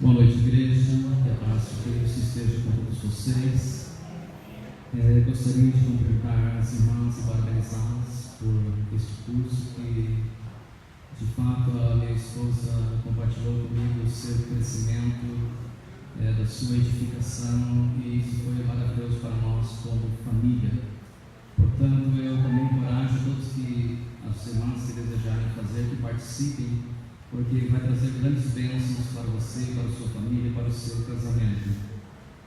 Boa noite, igreja. Que a paz de Deus esteja com todos vocês. Gostaria de cumprimentar as irmãs e parabenizá-las por este curso que, de fato, a minha esposa compartilhou comigo o seu crescimento, da sua edificação, e isso foi maravilhoso para nós como família. Portanto, eu também encorajo todos as irmãs que desejarem fazer, que participem, porque ele vai trazer grandes bênçãos para você, para a sua família, para o seu casamento.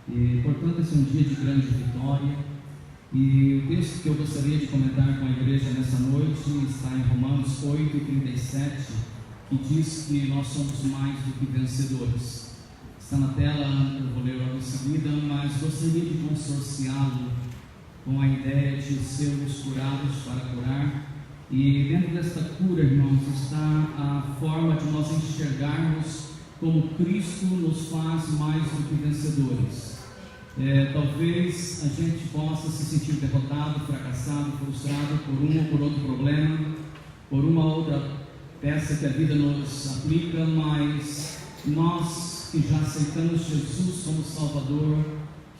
E, portanto, esse é um dia de grande vitória. E o texto que eu gostaria de comentar com a igreja nessa noite está em Romanos 8:37, que diz que nós somos mais do que vencedores. Está na tela, eu vou ler logo em seguida, mas gostaria de consorciá-lo com a ideia de sermos curados para curar. E dentro desta cura, irmãos, está a forma de nós enxergarmos como Cristo nos faz mais do que vencedores. Talvez a gente possa se sentir derrotado, fracassado, frustrado por um ou por outro problema, por uma outra peça que a vida nos aplica, mas nós que já aceitamos Jesus como Salvador,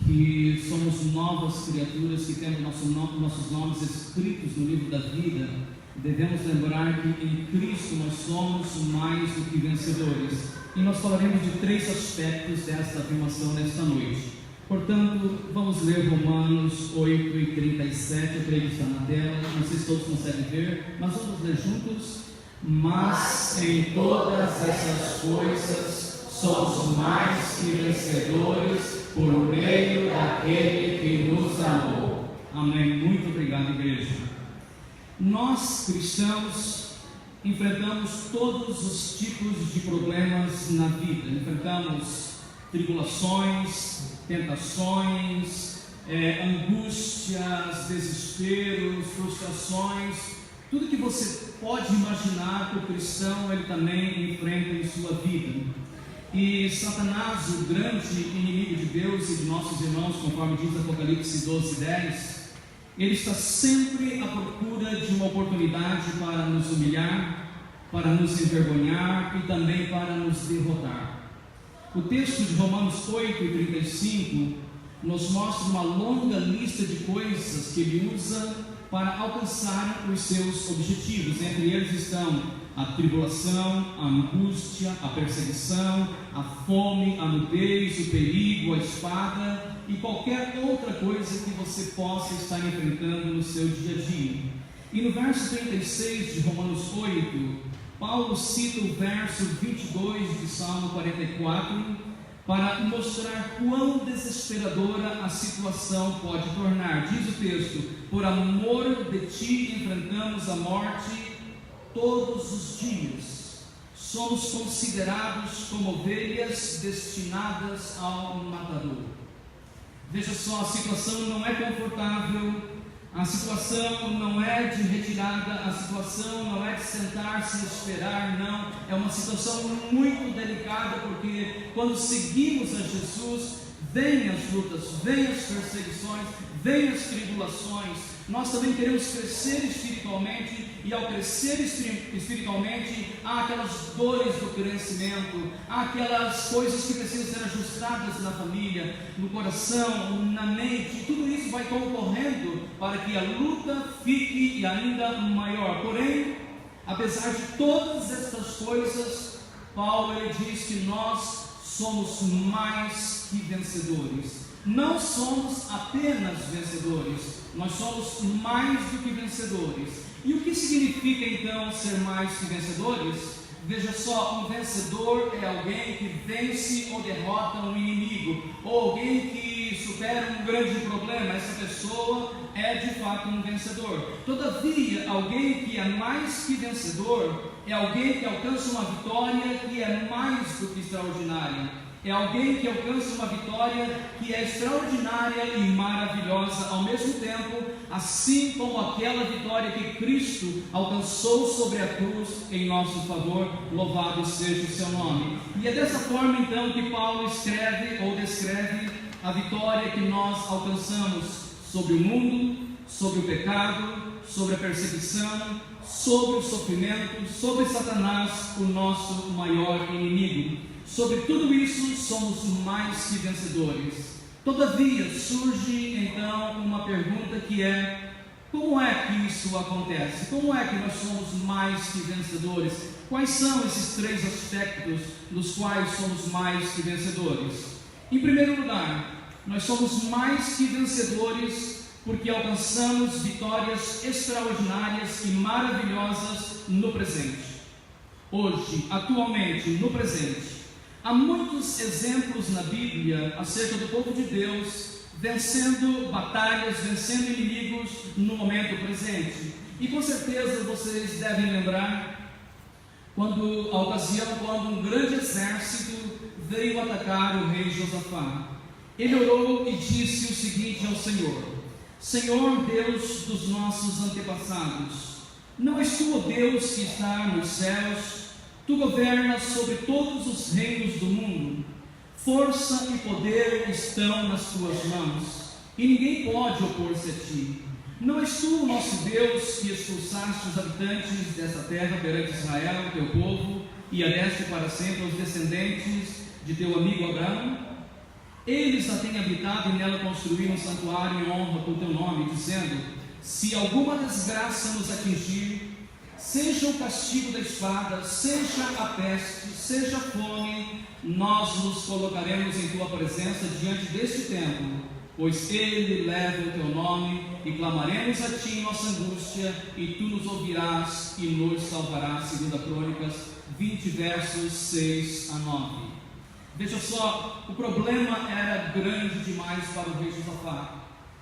que somos novas criaturas, que temos nossos nomes escritos no livro da vida, devemos lembrar que em Cristo nós somos mais do que vencedores. E nós falaremos de 3 aspectos desta afirmação nesta noite. Portanto, vamos ler Romanos 8:37, eu creio que está na tela, não sei se todos conseguem ver, mas vamos ler juntos. Mas em todas essas coisas somos mais que vencedores por meio daquele que nos amou. Amém. Muito obrigado, igreja. Nós, cristãos, enfrentamos todos os tipos de problemas na vida. Enfrentamos tribulações, tentações, angústias, desesperos, frustrações. Tudo que você pode imaginar que o cristão ele também enfrenta em sua vida. E Satanás, o grande inimigo de Deus e de nossos irmãos, conforme diz Apocalipse 12:10, ele está sempre à procura de uma oportunidade para nos humilhar, para nos envergonhar e também para nos derrotar. O texto de Romanos 8:35 nos mostra uma longa lista de coisas que ele usa para alcançar os seus objetivos. Entre eles estão a tribulação, a angústia, a perseguição, a fome, a nudez, o perigo, a espada e qualquer outra coisa que você possa estar enfrentando no seu dia a dia. E no verso 36 de Romanos 8, Paulo cita o verso 22 de Salmo 44 para mostrar quão desesperadora a situação pode tornar. Diz o texto: por amor de ti enfrentamos a morte todos os dias, somos considerados como ovelhas destinadas ao matador. Veja só, a situação não é confortável, a situação não é de retirada, a situação não é de sentar-se e esperar, não, é uma situação muito delicada, porque quando seguimos a Jesus, vêm as lutas, vêm as perseguições, vêm as tribulações. Nós também queremos crescer espiritualmente, e ao crescer espiritualmente, há aquelas dores do crescimento, há aquelas coisas que precisam ser ajustadas na família, no coração, na mente. Tudo isso vai concorrendo para que a luta fique ainda maior. Porém, apesar de todas estas coisas, Paulo ele diz que nós somos mais que vencedores. Não somos apenas vencedores, nós somos mais do que vencedores. E o que significa então ser mais que vencedores? Veja só, um vencedor é alguém que vence ou derrota um inimigo, ou alguém que supera um grande problema. Essa pessoa é de fato um vencedor. Todavia, alguém que é mais que vencedor é alguém que alcança uma vitória que é mais do que extraordinária. É alguém que alcança uma vitória que é extraordinária e maravilhosa ao mesmo tempo, assim como aquela vitória que Cristo alcançou sobre a cruz em nosso favor. Louvado seja o seu nome. E é dessa forma então que Paulo escreve ou descreve a vitória que nós alcançamos sobre o mundo, sobre o pecado, sobre a perseguição, sobre o sofrimento, sobre Satanás, o nosso maior inimigo. Sobre tudo isso somos mais que vencedores. Todavia, surge então uma pergunta que é: como é que isso acontece? Como é que nós somos mais que vencedores? Quais são esses 3 aspectos dos quais somos mais que vencedores? Em primeiro lugar, nós somos mais que vencedores porque alcançamos vitórias extraordinárias e maravilhosas no presente. Hoje, atualmente, no presente, há muitos exemplos na Bíblia acerca do povo de Deus vencendo batalhas, vencendo inimigos no momento presente. E com certeza vocês devem lembrar a ocasião quando um grande exército veio atacar o rei Josafá. Ele orou e disse o seguinte ao Senhor: Senhor Deus dos nossos antepassados, não és tu o Deus que está nos céus? Tu governas sobre todos os reinos do mundo. Força e poder estão nas tuas mãos, e ninguém pode opor-se a ti. Não és tu o nosso Deus que expulsaste os habitantes desta terra perante Israel, teu povo, e a deste para sempre aos descendentes de teu amigo Abraão? Eles a têm habitado e nela construíram um santuário em honra do teu nome, dizendo: se alguma desgraça nos atingir, seja o castigo da espada, seja a peste, seja a fome, nós nos colocaremos em tua presença diante deste templo, pois ele leva o teu nome, e clamaremos a ti em nossa angústia, e tu nos ouvirás e nos salvarás. 2 Crônicas 20, versos 6 a 9. Veja só, o problema era grande demais para o rei Josafá.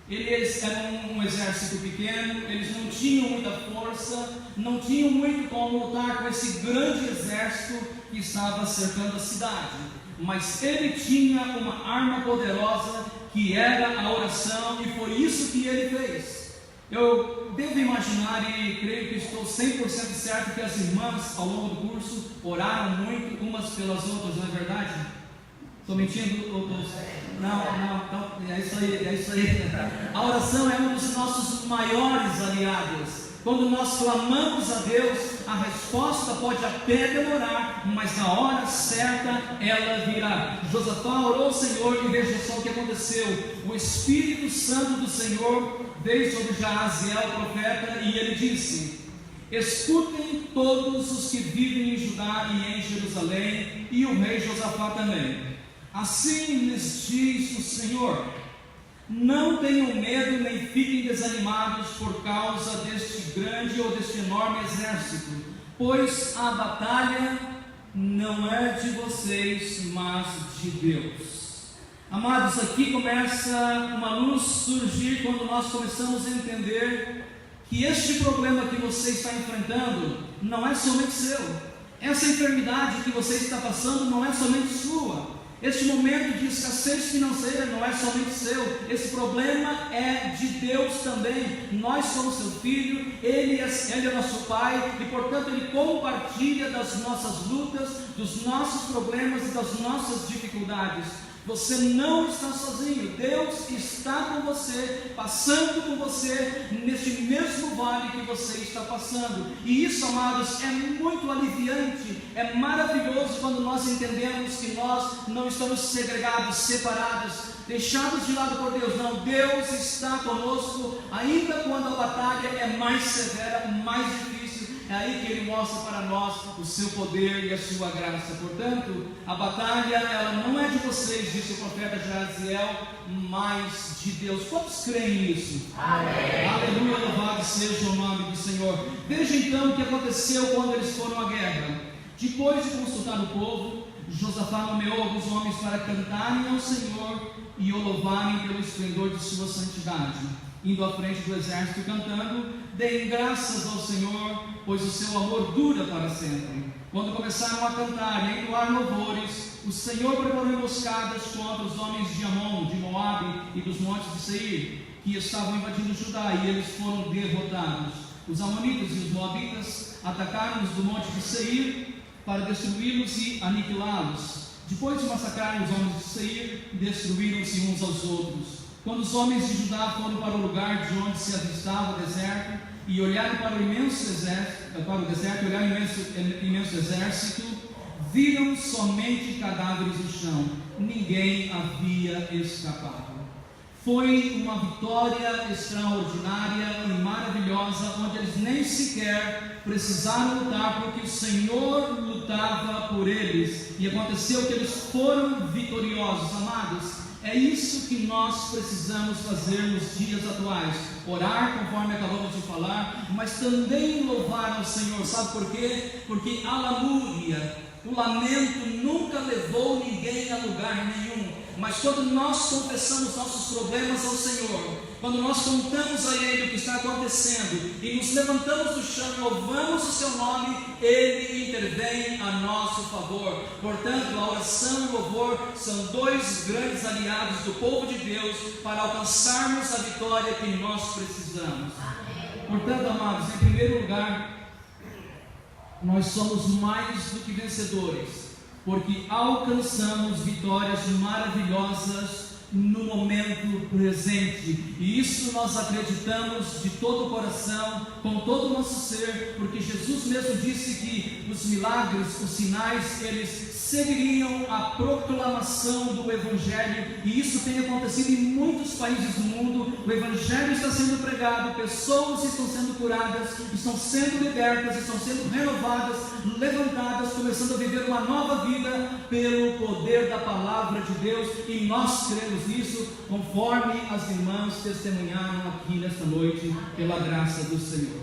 Eles eram um exército pequeno, eles não tinham muita força, não tinham muito como lutar com esse grande exército que estava cercando a cidade. Mas ele tinha uma arma poderosa que era a oração, e foi isso que ele fez. Eu devo imaginar, e creio que estou 100% certo, que as irmãs ao longo do curso oraram muito umas pelas outras, não é verdade? Estou mentindo? Não, é isso aí. A oração é um dos nossos maiores aliados. Quando nós clamamos a Deus, a resposta pode até demorar, mas na hora certa ela virá. Josafá orou ao Senhor, e veja só o que aconteceu. O Espírito Santo do Senhor veio sobre Jaziel, profeta, e ele disse: escutem todos os que vivem em Judá e em Jerusalém, e o rei Josafá também. Assim lhes diz o Senhor: não tenham medo, nem fiquem desanimados por causa deste grande ou deste enorme exército, pois a batalha não é de vocês, mas de Deus. Amados, aqui começa uma luz surgir quando nós começamos a entender que este problema que você está enfrentando não é somente seu. Essa enfermidade que você está passando não é somente sua. Este momento de escassez financeira não é somente seu. Esse problema é de Deus também. Nós somos seu filho, Ele é nosso Pai, e portanto Ele compartilha das nossas lutas, dos nossos problemas e das nossas dificuldades. Você não está sozinho. Deus está com você, passando com você neste mesmo vale que você está passando. E isso, amados, é muito aliviante, é maravilhoso quando nós entendemos que nós não estamos segregados, separados, deixados de lado por Deus. Não, Deus está conosco, ainda quando a batalha é mais severa, mais difícil. É aí que Ele mostra para nós o seu poder e a sua graça. Portanto, a batalha ela não é de vocês, disse o profeta Jaziel, mas de Deus. Quantos creem nisso? Amém. Aleluia, louvado seja o nome do Senhor. Veja então o que aconteceu quando eles foram à guerra. Depois de consultar o povo, Josafá nomeou alguns homens para cantarem ao Senhor e o louvarem pelo esplendor de sua santidade. Indo à frente do exército cantando: deem graças ao Senhor, pois o seu amor dura para sempre. Quando começaram a cantar e a entoar louvores, o Senhor preparou emboscadas contra os homens de Amon, de Moabe e dos montes de Seir, que estavam invadindo Judá, e eles foram derrotados. Os amonitas e os moabitas atacaram-os do monte de Seir para destruí-los e aniquilá-los. Depois de massacrarem os homens de Seir, destruíram-se uns aos outros. Quando os homens de Judá foram para o lugar de onde se avistava o deserto, e olharam para o imenso exército, para o deserto, olharam o imenso exército, viram somente cadáveres no chão, ninguém havia escapado. Foi uma vitória extraordinária e maravilhosa, onde eles nem sequer precisaram lutar, porque o Senhor lutava por eles, e aconteceu que eles foram vitoriosos. Amados, é isso que nós precisamos fazer nos dias atuais: orar, conforme acabamos de falar, mas também louvar ao Senhor. Sabe por quê? Porque a lamúria, o lamento nunca levou ninguém a lugar nenhum. Mas quando nós confessamos nossos problemas ao Senhor, quando nós contamos a Ele o que está acontecendo e nos levantamos do chão e louvamos o Seu nome, Ele intervém a nosso favor. Portanto, a oração e o louvor são dois grandes aliados do povo de Deus para alcançarmos a vitória que nós precisamos. Portanto, amados, em primeiro lugar, nós somos mais do que vencedores, porque alcançamos vitórias maravilhosas no momento presente, e isso nós acreditamos de todo o coração, com todo o nosso ser, porque Jesus mesmo disse que os milagres, os sinais, eles seguiriam a proclamação do Evangelho, e isso tem acontecido em muitos países do mundo. O Evangelho está sendo pregado, pessoas estão sendo curadas, estão sendo libertas, estão sendo renovadas, levantadas, começando a viver uma nova vida pelo poder da palavra de Deus, e nós cremos nisso, conforme as irmãs testemunharam aqui nesta noite, pela graça do Senhor.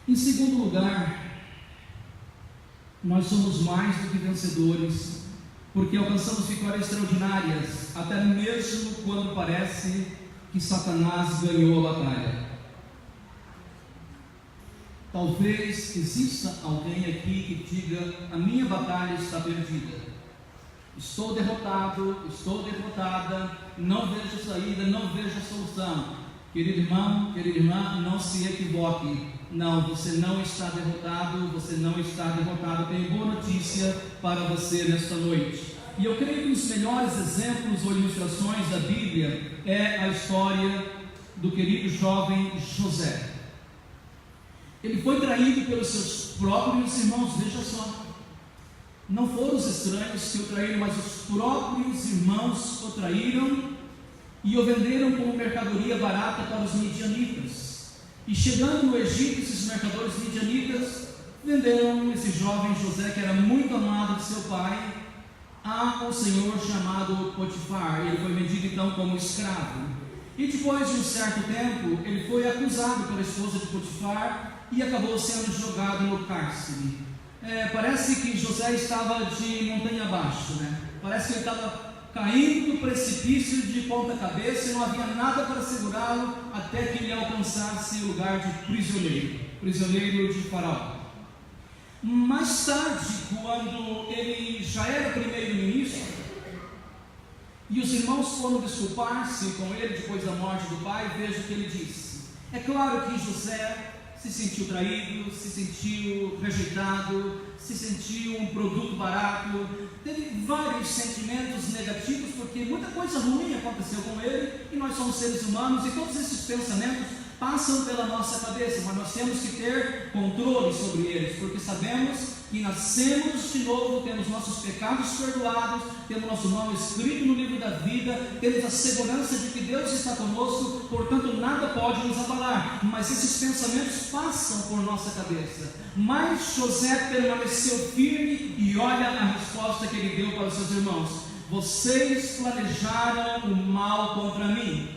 Em segundo lugar, nós somos mais do que vencedores, porque alcançamos vitórias extraordinárias, até mesmo quando parece que Satanás ganhou a batalha. Talvez exista alguém aqui que diga: a minha batalha está perdida, estou derrotado, estou derrotada, não vejo saída, não vejo solução. Querido irmão, querida irmã, não se equivoque. Não, você não está derrotado, você não está derrotado. Tenho boa notícia para você nesta noite. E eu creio que um dos melhores exemplos ou ilustrações da Bíblia é a história do querido jovem José. Ele foi traído pelos seus próprios irmãos, veja só. Não foram os estranhos que o traíram, mas os próprios irmãos o traíram e o venderam como mercadoria barata para os midianitas. E chegando no Egito, esses mercadores midianitas venderam esse jovem José, que era muito amado de seu pai, a um senhor chamado Potifar. Ele foi vendido então como escravo. E depois de um certo tempo, ele foi acusado pela esposa de Potifar e acabou sendo jogado no cárcere. Parece que José estava de montanha abaixo, né? Parece que ele estava caindo no precipício de ponta cabeça e não havia nada para segurá-lo até que ele alcançasse o lugar de prisioneiro de Faraó. Mais tarde, quando ele já era primeiro-ministro e os irmãos foram desculpar-se com ele depois da morte do pai, veja o que ele disse. É claro que José se sentiu traído, se sentiu rejeitado, se sentiu um produto barato, teve vários sentimentos negativos, porque muita coisa ruim aconteceu com ele, e nós somos seres humanos, e todos esses pensamentos passam pela nossa cabeça, mas nós temos que ter controle sobre eles, porque sabemos que nascemos de novo, temos nossos pecados perdoados, temos nosso nome escrito no livro da vida, temos a segurança de que Deus está conosco, portanto nada pode nos abalar, mas esses pensamentos passam por nossa cabeça. Mas José permaneceu firme, e olha a resposta que ele deu para os seus irmãos: vocês planejaram o mal contra mim,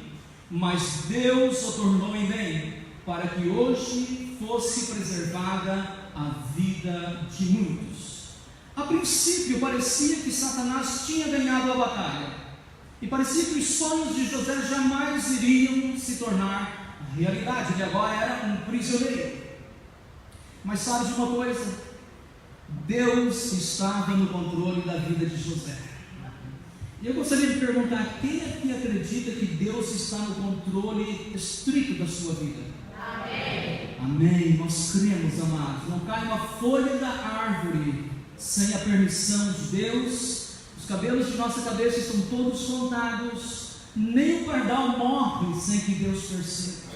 mas Deus o tornou em bem, para que hoje fosse preservada a vida de muitos. A princípio parecia que Satanás tinha ganhado a batalha, e parecia que os sonhos de José jamais iriam se tornar realidade. Ele agora era um prisioneiro. Mas sabe de uma coisa? Deus estava no controle da vida de José. E eu gostaria de perguntar: quem aqui acredita que Deus está no controle estrito da sua vida? Amém. Amém. Nós cremos, amados. Não cai uma folha da árvore sem a permissão de Deus. Os cabelos de nossa cabeça estão todos contados, nem o pardal morre sem que Deus perceba.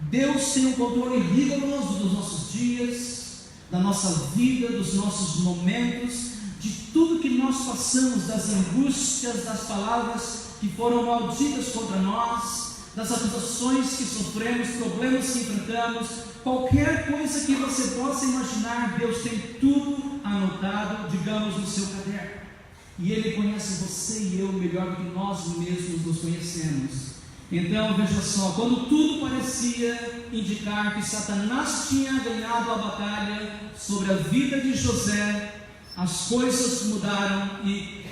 Deus tem um controle rigoroso dos nossos dias, da nossa vida, dos nossos momentos, de tudo que nós passamos, das angústias, das palavras que foram malditas contra nós, das acusações que sofremos, problemas que enfrentamos, qualquer coisa que você possa imaginar, Deus tem tudo anotado, digamos, no seu caderno. E Ele conhece você e eu melhor do que nós mesmos nos conhecemos. Então, veja só, quando tudo parecia indicar que Satanás tinha ganhado a batalha sobre a vida de José, as coisas mudaram e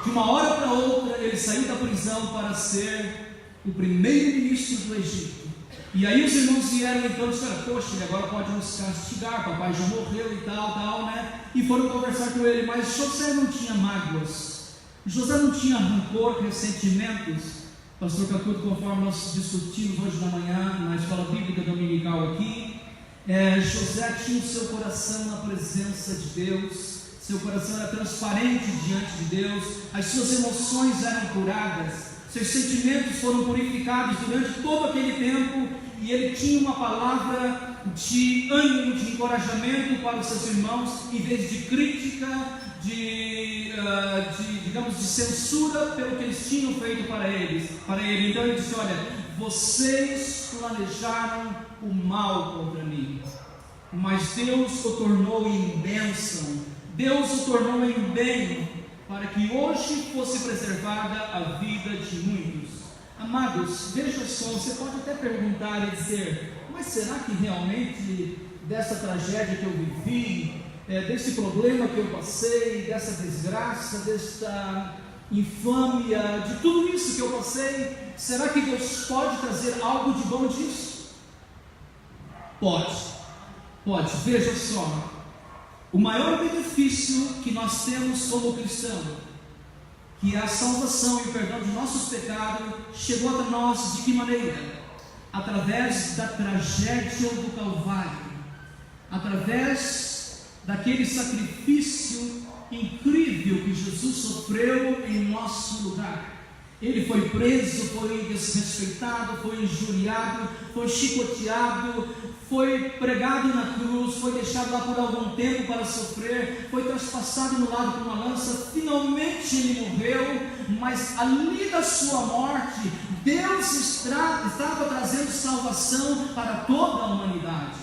de uma hora para outra ele saiu da prisão para ser o primeiro-ministro do Egito. E aí os irmãos vieram então e disseram: poxa, ele agora pode nos castigar, papai já morreu e tal, né? E foram conversar com ele, mas José não tinha mágoas, José não tinha rancor, ressentimentos. Pastor Cacuto, conforme nós discutimos hoje na manhã na escola bíblica dominical aqui, José tinha o seu coração na presença de Deus, seu coração era transparente diante de Deus, as suas emoções eram curadas, seus sentimentos foram purificados durante todo aquele tempo, e ele tinha uma palavra de ânimo, de encorajamento para os seus irmãos, em vez de crítica, digamos, de censura pelo que eles tinham feito para ele. Então ele disse: olha, vocês planejaram o mal contra mim, mas Deus o tornou em bênção, Deus o tornou em bem, para que hoje fosse preservada a vida de muitos. Amados, veja só, você pode até perguntar e dizer: mas será que realmente dessa tragédia que eu vivi, desse problema que eu passei, dessa desgraça, desta infâmia, de tudo isso que eu passei, será que Deus pode trazer algo de bom disso? Pode, veja só, o maior benefício que nós temos como cristão, que é a salvação e o perdão de nossos pecados, chegou até nós de que maneira? Através da tragédia do Calvário, através daquele sacrifício incrível que Jesus sofreu em nosso lugar. Ele foi preso, foi desrespeitado, foi injuriado, foi chicoteado, foi pregado na cruz, foi deixado lá por algum tempo para sofrer, foi traspassado no lado com uma lança, finalmente ele morreu, mas ali da sua morte, Deus estava trazendo salvação para toda a humanidade.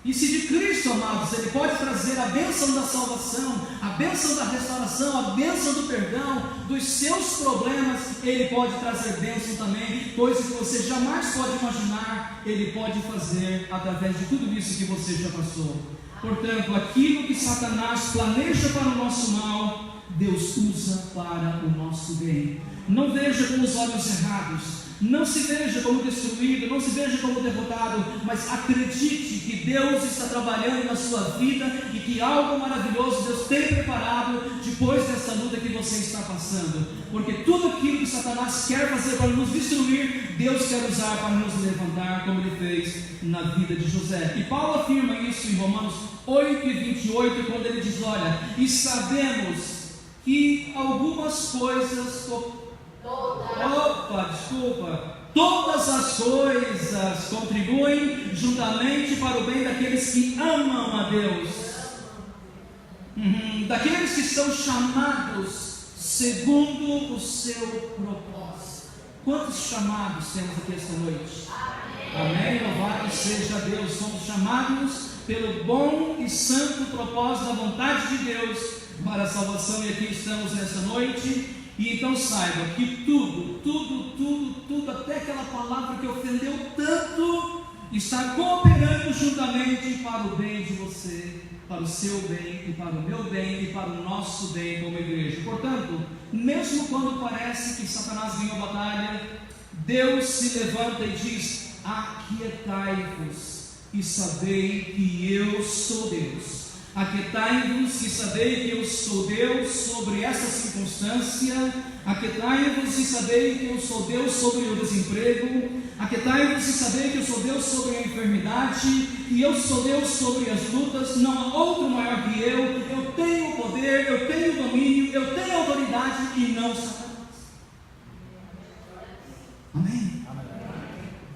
E se de Cristo, amados, Ele pode trazer a bênção da salvação, a bênção da restauração, a bênção do perdão dos seus problemas, Ele pode trazer bênção também, coisa que você jamais pode imaginar, Ele pode fazer através de tudo isso que você já passou. Portanto, aquilo que Satanás planeja para o nosso mal, Deus usa para o nosso bem. Não veja com os olhos errados, não se veja como destruído, não se veja como derrotado, mas acredite que Deus está trabalhando na sua vida e que algo maravilhoso Deus tem preparado depois dessa luta que você está passando, porque tudo aquilo que Satanás quer fazer para nos destruir, Deus quer usar para nos levantar, como Ele fez na vida de José. E Paulo afirma isso em Romanos 8:28, quando ele diz: olha, e sabemos que algumas coisas todas as coisas contribuem juntamente para o bem daqueles que amam a Deus, daqueles que são chamados segundo o seu propósito. Quantos chamados temos aqui esta noite? Amém? Louvado seja Deus. Somos chamados pelo bom e santo propósito da vontade de Deus para a salvação, e aqui estamos nesta noite. E então saiba que tudo, até aquela palavra que ofendeu tanto, está cooperando juntamente para o bem de você, para o seu bem e para o meu bem e para o nosso bem como igreja. Portanto, mesmo quando parece que Satanás ganhou a batalha, Deus se levanta e diz: aquietai-vos e sabei que eu sou Deus. Aquietai-vos e sabei que eu sou Deus sobre essa circunstância. Aquietai-vos e sabei que eu sou Deus sobre o desemprego. Aquietai-vos e sabei que eu sou Deus sobre a enfermidade. E eu sou Deus sobre as lutas. Não há outro maior que eu. Eu tenho poder, eu tenho domínio, eu tenho autoridade e não Satanás. Amém?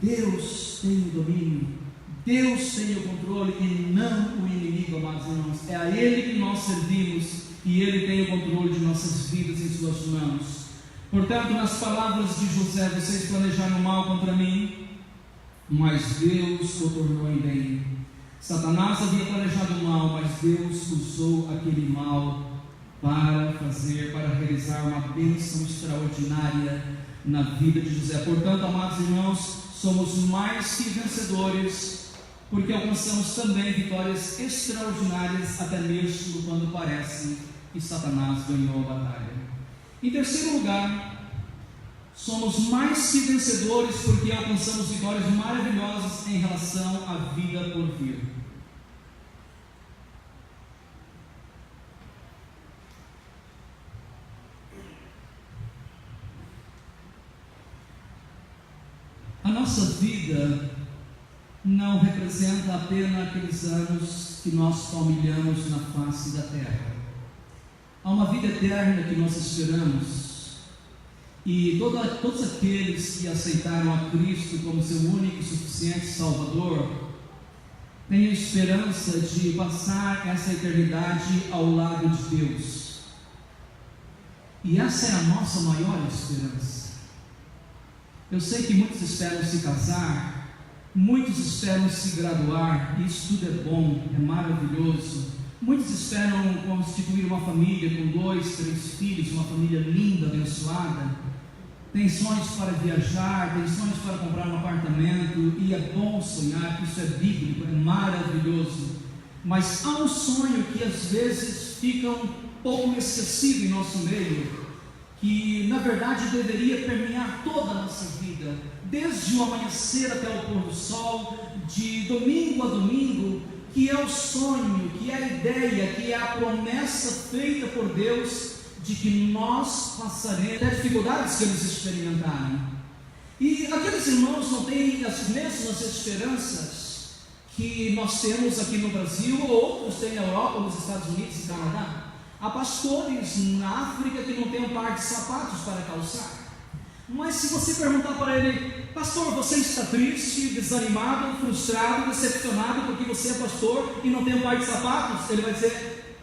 Deus tem o domínio. Deus tem o controle e não o inimigo, amados irmãos. É a Ele que nós servimos e Ele tem o controle de nossas vidas em suas mãos. Portanto, nas palavras de José, vocês planejaram mal contra mim, mas Deus o tornou em bem. Satanás havia planejado mal, mas Deus usou aquele mal para realizar uma bênção extraordinária na vida de José. Portanto, amados irmãos, somos mais que vencedores, porque alcançamos também vitórias extraordinárias, até mesmo quando parece que Satanás ganhou a batalha. Em terceiro lugar, somos mais que vencedores, porque alcançamos vitórias maravilhosas em relação à vida por vir. A nossa vida não representa apenas aqueles anos que nós palmilhamos na face da terra. Há uma vida eterna que nós esperamos, e todos aqueles que aceitaram a Cristo como seu único e suficiente Salvador têm a esperança de passar essa eternidade ao lado de Deus. E essa é a nossa maior esperança. Eu sei que muitos esperam se casar, muitos esperam se graduar, e isso tudo é bom, é maravilhoso. Muitos esperam constituir uma família com 2, 3 filhos, uma família linda, abençoada. Tem sonhos para viajar, tem sonhos para comprar um apartamento, e é bom sonhar, isso é bíblico, é maravilhoso. Mas há um sonho que às vezes fica um pouco esquecido em nosso meio, que na verdade deveria permear toda a nossa vida, desde o amanhecer até o pôr do sol, de domingo a domingo, que é o sonho, que é a ideia, que é a promessa feita por Deus, de que nós passaremos as dificuldades que eles experimentarem. E aqueles irmãos não têm as mesmas esperanças que nós temos aqui no Brasil, ou outros têm na Europa, nos Estados Unidos e Canadá. Há pastores na África que não têm um par de sapatos para calçar. Mas se você perguntar para ele: pastor, você está triste, desanimado, frustrado, decepcionado porque você é pastor e não tem um par de sapatos? Ele vai dizer,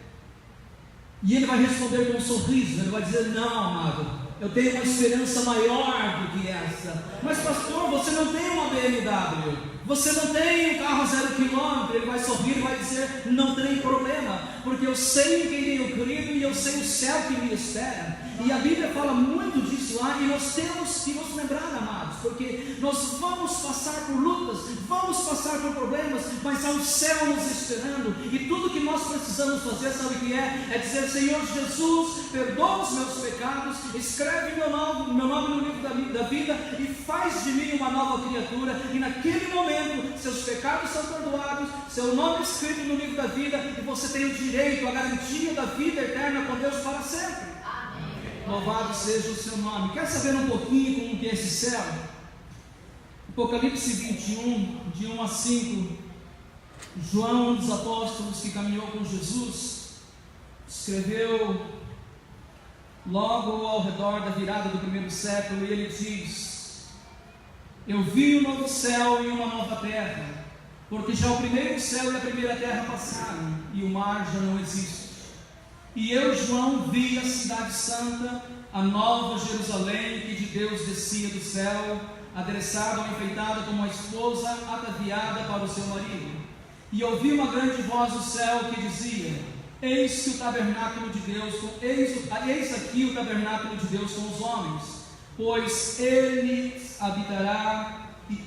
e ele vai responder com um sorriso, ele vai dizer: não, amado, eu tenho uma esperança maior do que essa. Mas pastor, você não tem uma BMW, você não tem um carro a 0 km. Ele vai sorrir e vai dizer: não tem problema, porque eu sei em quem tenho crido e eu sei o céu que me espera. E a Bíblia fala muito disso lá, e nós temos que nos lembrar, amados, porque nós vamos passar por lutas, vamos passar por problemas, mas há um céu nos esperando, e tudo que nós precisamos fazer, sabe o que é? É dizer: Senhor Jesus, perdoa os meus pecados, escreve meu nome no livro da vida e faz de mim uma nova criatura. E naquele momento, seus pecados são perdoados, seu nome escrito no livro da vida, e você tem o direito, a garantia da vida eterna com Deus para sempre. Louvado seja o seu nome. Quer saber um pouquinho como que é esse céu? Apocalipse 21, de 1 a 5. João, um dos apóstolos que caminhou com Jesus, escreveu logo ao redor da virada do 1º século, e ele diz: eu vi um novo céu e uma nova terra, porque já o primeiro céu e a primeira terra passaram, e o mar já não existe. E eu, João, vi a cidade santa, a nova Jerusalém, que de Deus descia do céu, adereçada ou enfeitada como uma esposa ataviada para o seu marido. E ouvi uma grande voz do céu que dizia: eis que o tabernáculo de Deus, eis aqui o tabernáculo de Deus com os homens, pois com eles habitará, e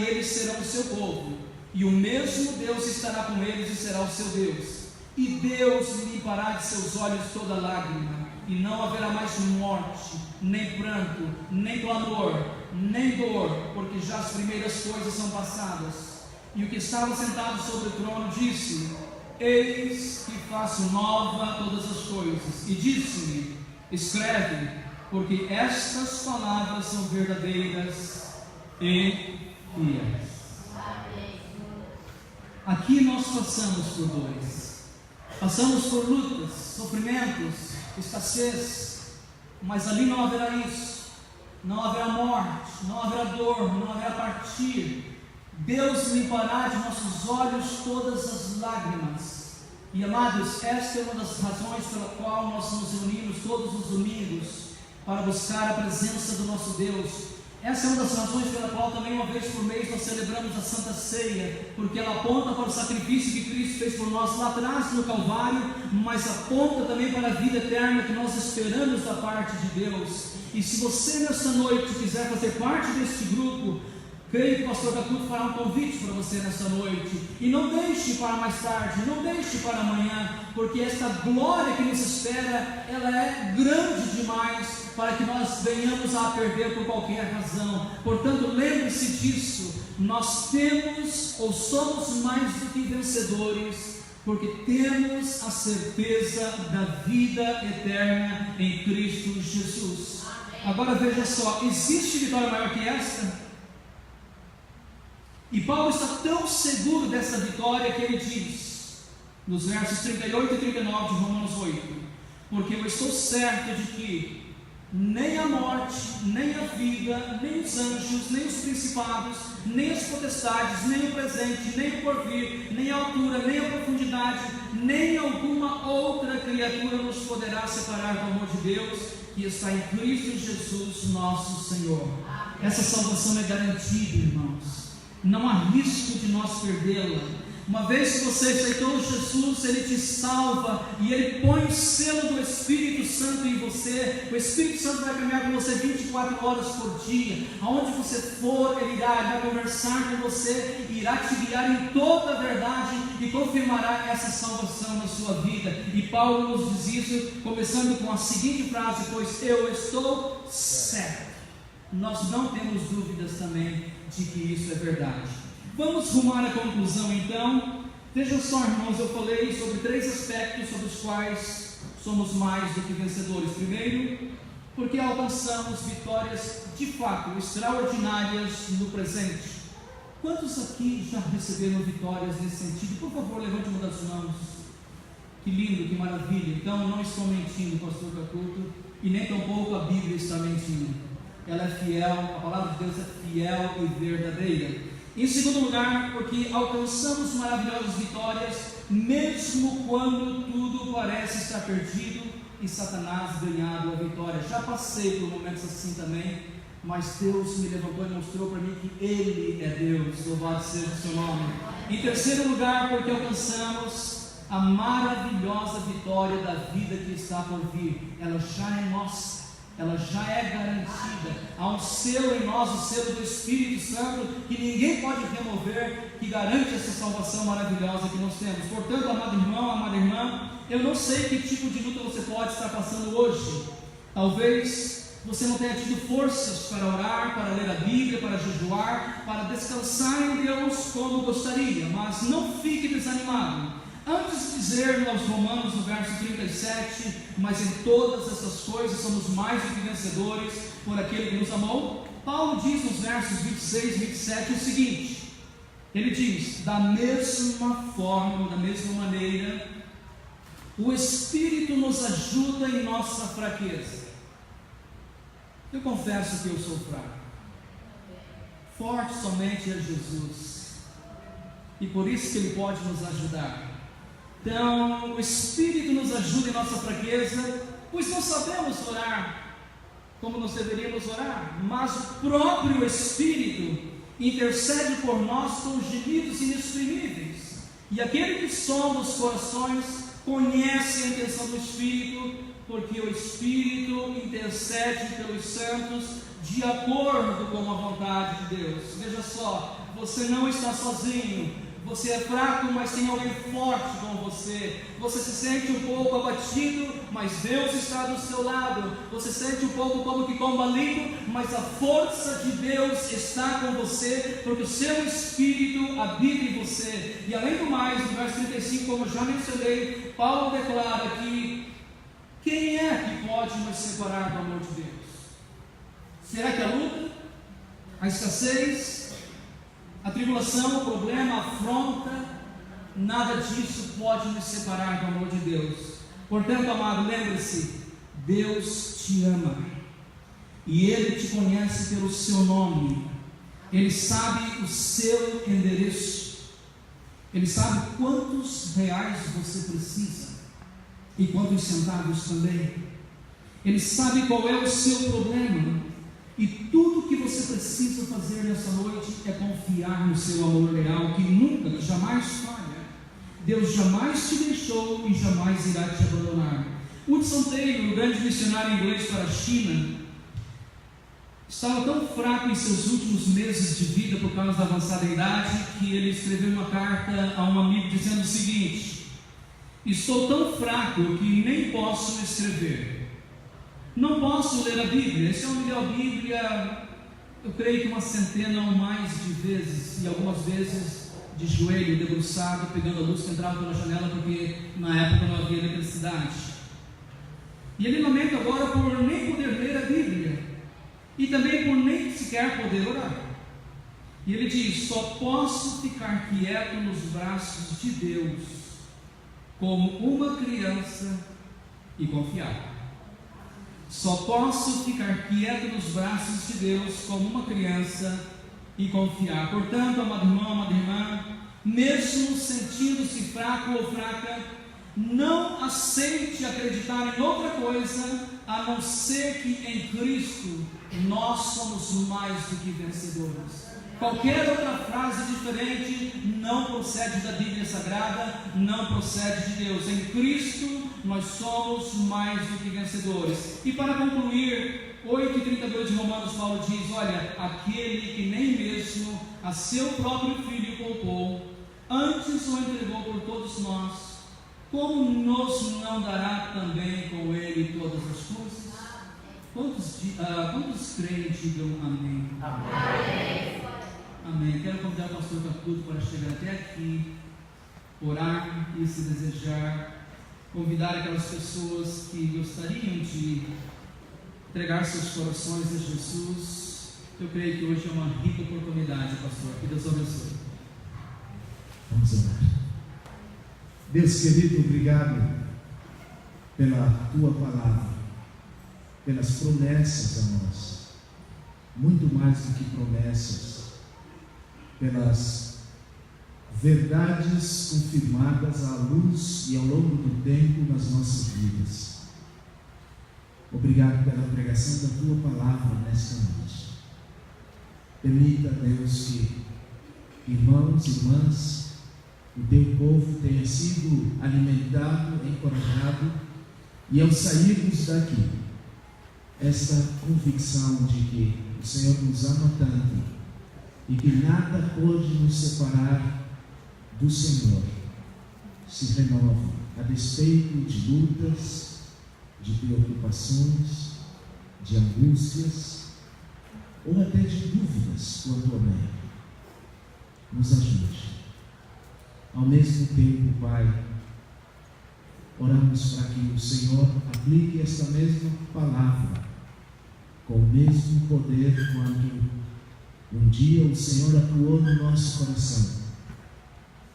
eles serão o seu povo, e o mesmo Deus estará com eles e será o seu Deus. E Deus limpará de seus olhos toda lágrima, e não haverá mais morte, nem pranto, nem clamor, nem dor, porque já as primeiras coisas são passadas. E o que estava sentado sobre o trono disse: Eis que faço nova todas as coisas. E disse-me: Escreve, porque estas palavras são verdadeiras e fiéis. Aqui nós passamos por dores, passamos por lutas, sofrimentos, escassez, mas ali não haverá isso, não haverá morte, não haverá dor, não haverá partir. Deus limpará de nossos olhos todas as lágrimas. E amados, esta é uma das razões pela qual nós nos reunimos todos os domingos para buscar a presença do nosso Deus. Essa é uma das razões pela qual também uma vez por mês nós celebramos a Santa Ceia, porque ela aponta para o sacrifício que Cristo fez por nós lá atrás no Calvário, mas aponta também para a vida eterna que nós esperamos da parte de Deus. E se você nesta noite quiser fazer parte deste grupo, creio que o pastor Cacuto fará um convite para você nesta noite. E não deixe para mais tarde, não deixe para amanhã, porque esta glória que nos espera, ela é grande demais para que nós venhamos a perder por qualquer razão. Portanto, lembre-se disso. Nós temos ou somos mais do que vencedores, porque temos a certeza da vida eterna em Cristo Jesus. Agora veja só, existe vitória maior que esta? E Paulo está tão seguro dessa vitória que ele diz, nos versos 38 e 39 de Romanos 8: Porque eu estou certo de que nem a morte, nem a vida, nem os anjos, nem os principados, nem as potestades, nem o presente, nem o porvir, nem a altura, nem a profundidade, nem alguma outra criatura nos poderá separar do amor de Deus que está em Cristo Jesus nosso Senhor. Essa salvação é garantida, irmãos. Não há risco de nós perdê-la. Uma vez que você aceitou Jesus, Ele te salva e Ele põe o selo do Espírito Santo em você. O Espírito Santo vai caminhar com você 24 horas por dia. Aonde você for, Ele vai conversar com você, irá te guiar em toda a verdade e confirmará essa salvação na sua vida. E Paulo nos diz isso, começando com a seguinte frase: pois eu estou certo. Nós não temos dúvidas também de que isso é verdade. Vamos rumar à conclusão então. Vejam só, irmãos, eu falei sobre 3 aspectos sobre os quais somos mais do que vencedores. Primeiro, porque alcançamos vitórias de fato extraordinárias no presente. Quantos aqui já receberam vitórias nesse sentido? Por favor, levante uma das mãos. Que lindo, que maravilha. Então não estou mentindo, pastor Cacuto, e nem tampouco a Bíblia está mentindo. Ela é fiel, a palavra de Deus é fiel e verdadeira. Em segundo lugar, porque alcançamos maravilhosas vitórias, mesmo quando tudo parece estar perdido e Satanás ganhado a vitória. Já passei por momentos assim também, mas Deus me levantou e mostrou para mim que Ele é Deus, louvado seja o seu nome. Em terceiro lugar, porque alcançamos a maravilhosa vitória da vida que está por vir. Ela já é nossa. Ela já é garantida. Há um selo em nós, o selo do Espírito Santo, que ninguém pode remover, que garante essa salvação maravilhosa que nós temos. Portanto, amado irmão, amada irmã, eu não sei que tipo de luta você pode estar passando hoje. Talvez você não tenha tido forças para orar, para ler a Bíblia, para jejuar, para descansar em Deus como gostaria, mas não fique desanimado. Antes de dizer aos Romanos no verso 37, mas em todas essas coisas somos mais do que vencedores por aquele que nos amou, Paulo diz nos versos 26 e 27 o seguinte: ele diz, da mesma forma, da mesma maneira, o Espírito nos ajuda em nossa fraqueza. Eu confesso que eu sou fraco, forte somente é Jesus, e por isso que Ele pode nos ajudar. Então, o Espírito nos ajuda em nossa fraqueza, pois não sabemos orar como nós deveríamos orar, mas o próprio Espírito intercede por nós com gemidos inexprimíveis. E aquele que sonda os corações conhece a intenção do Espírito, porque o Espírito intercede pelos santos de acordo com a vontade de Deus. Veja só, você não está sozinho. Você é fraco, mas tem alguém forte com você. Você se sente um pouco abatido, mas Deus está do seu lado. Você se sente um pouco como que combalido, mas a força de Deus está com você, porque o seu Espírito habita em você. E além do mais, no verso 35, como já mencionei, Paulo declara que quem é que pode nos separar do amor de Deus? Será que a luta, a escassez, a tribulação, o problema, a afronta? Nada disso pode nos separar do amor de Deus. Portanto, amado, lembre-se, Deus te ama, e Ele te conhece pelo seu nome. Ele sabe o seu endereço, Ele sabe quantos reais você precisa, e quantos centavos também. Ele sabe qual é o seu problema, e tudo que você precisa fazer nessa noite é confiar no seu amor leal, que nunca, jamais falha. Deus jamais te deixou e jamais irá te abandonar. Hudson Taylor, o grande missionário inglês para a China, estava tão fraco em seus últimos meses de vida por causa da avançada idade, que ele escreveu uma carta a um amigo dizendo o seguinte: estou tão fraco que nem posso escrever. Não posso ler a Bíblia. Esse homem leu a Bíblia, eu creio que uma centena ou mais de vezes, e algumas vezes de joelho, debruçado, pegando a luz que entrava pela janela, porque na época não havia eletricidade. E ele lamenta agora por nem poder ler a Bíblia, e também por nem sequer poder orar. E ele diz: só posso ficar quieto nos braços de Deus, como uma criança, e confiar. Só posso ficar quieto nos braços de Deus como uma criança e confiar. Portanto, amado irmão, amada irmã, mesmo sentindo-se fraco ou fraca, não aceite acreditar em outra coisa a não ser que em Cristo nós somos mais do que vencedores. Qualquer outra frase diferente não procede da Bíblia Sagrada, não procede de Deus. Em Cristo nós somos mais do que vencedores. E para concluir, 8:32 de Romanos, Paulo diz: olha, aquele que nem mesmo a seu próprio filho poupou, antes o entregou por todos nós, como nos não dará também com ele todas as coisas? Quantos creem, digam amém. Amém. Amém. Quero convidar o pastor Caputo para chegar até aqui, orar e, se desejar, convidar aquelas pessoas que gostariam de entregar seus corações a Jesus. Eu creio que hoje é uma rica oportunidade, pastor. Que Deus abençoe. Vamos orar. Deus querido, obrigado pela tua palavra, pelas promessas a nós, muito mais do que promessas, pelas verdades confirmadas à luz e ao longo do tempo nas nossas vidas. Obrigado pela pregação da tua palavra nesta noite. Permita, Deus, que irmãos e irmãs, o teu povo tenha sido alimentado, encorajado, e ao sairmos daqui, esta convicção de que o Senhor nos ama tanto e que nada pode nos separar do Senhor, se renove a despeito de lutas, de preocupações, de angústias ou até de dúvidas quanto ao bem. Nos ajude. Ao mesmo tempo, Pai, oramos para que o Senhor aplique esta mesma palavra com o mesmo poder quanto um dia o Senhor atuou no nosso coração,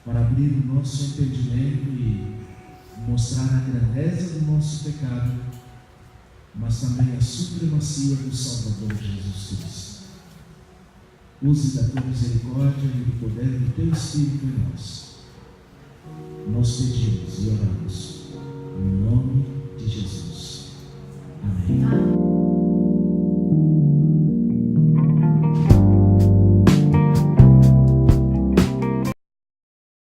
para abrir o nosso entendimento e mostrar a grandeza do nosso pecado, mas também a supremacia do Salvador Jesus Cristo. Use da tua misericórdia e do poder do teu Espírito em nós. Nós pedimos e oramos em nome de Jesus. Amém.